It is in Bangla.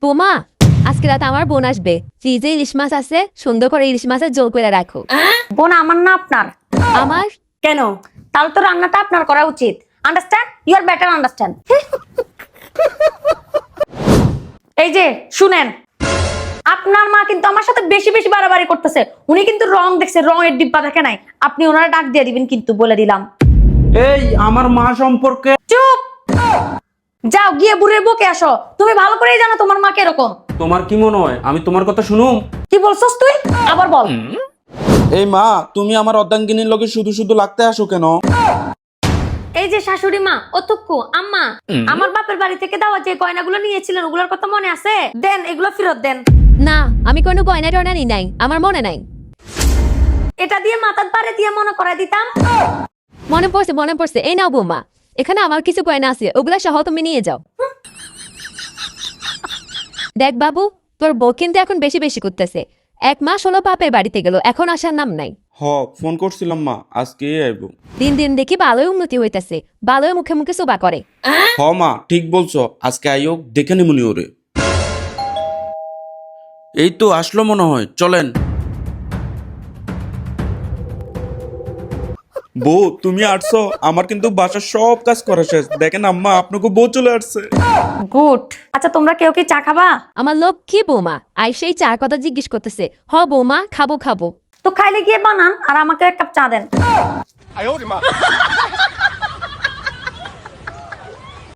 বোমা, আজকে রাতে আমার বোন আসবে। ফ্রিজে ইলিশ মাছ আছে, সুন্দর করে ইলিশ মাছের ঝোল করে রাখো। বোন আমার না আপনার? আমার? কেন? তাহলে তো রান্নাটা আপনার করা উচিত। Understand? You are better understand. এই যে শুনেন, আপনার মা কিন্তু আমার সাথে বেশি বেশি বাড়াবাড়ি করতেছে। উনি কিন্তু রং দেখছে, রঙের ডিব্বা দেখে নাই। আপনি ওনারা ডাক দিয়ে দিবেন কিন্তু, বলে দিলাম। এই আমার মা সম্পর্কে চুপ! যাও গিয়ে বুড়ির বকে আসো। তুমি ভালো করেই জানো তোমার মা কিরকম। তোমার কি মনে হয় আমি তোমার কথা শুনুম? কি বলছস তুই? আবার বল। এই মা, তুমি আমার অর্ধাঙ্গিনীর লগে শুধু শুধু লাগতে আসো কেন? এই যে শাশুড়ি মা, অতক্কু আম্মা, আমার বাপের বাড়ি থেকে দেওয়া যে গয়নাগুলো নিয়েছিলেন ওগুলোর কথা মনে আছে? দেন, এগুলো ফেরত দেন। না, আমি কোনো গয়না টয়না নি নাই, আমার মনে নাই। এটা দিয়ে মাথার পারে দিয়ে মনে করাই দিতাম। মনে পড়ছে। এই নাও বোমা, এখানে আমার কিছু গয়না আছে, ওগুলা সহ তুমি নিয়ে যাও। দেখ বাবু, তোর বউ কিন্তু এখন বেশি বেশি করতেছে। 1 মাস হলো বাপের বাড়িতে গেল, এখন আসার নাম নাই। ফোন করছিলাম মা, আজকে আইব। দিন দিন দেখি ভালোই উন্নতি হইতেছে, ভালোই মুখে মুখে সোবা করে। মা, ঠিক বলছো, আজকে আইও, দেখে নিমুনি ওরে। এই তো আসলো মনে হয়, চলেন। বউ, তুমি আসছো? আমার কিন্তু বাসার সব কাজ করা শেষ। দেখেন আম্মা, আপনাকে বউ চলে আসছে। গুড। আচ্ছা তোমরা কেউ কি চা খাবা? আমার লোক কি বৌমা আইসেই চার কথা জিজ্ঞেস করতেছে। হ বৌমা, খাবো খাবো। তো খাইলে গিয়ে বানান আর আমাকে 1 কাপ চা দেন।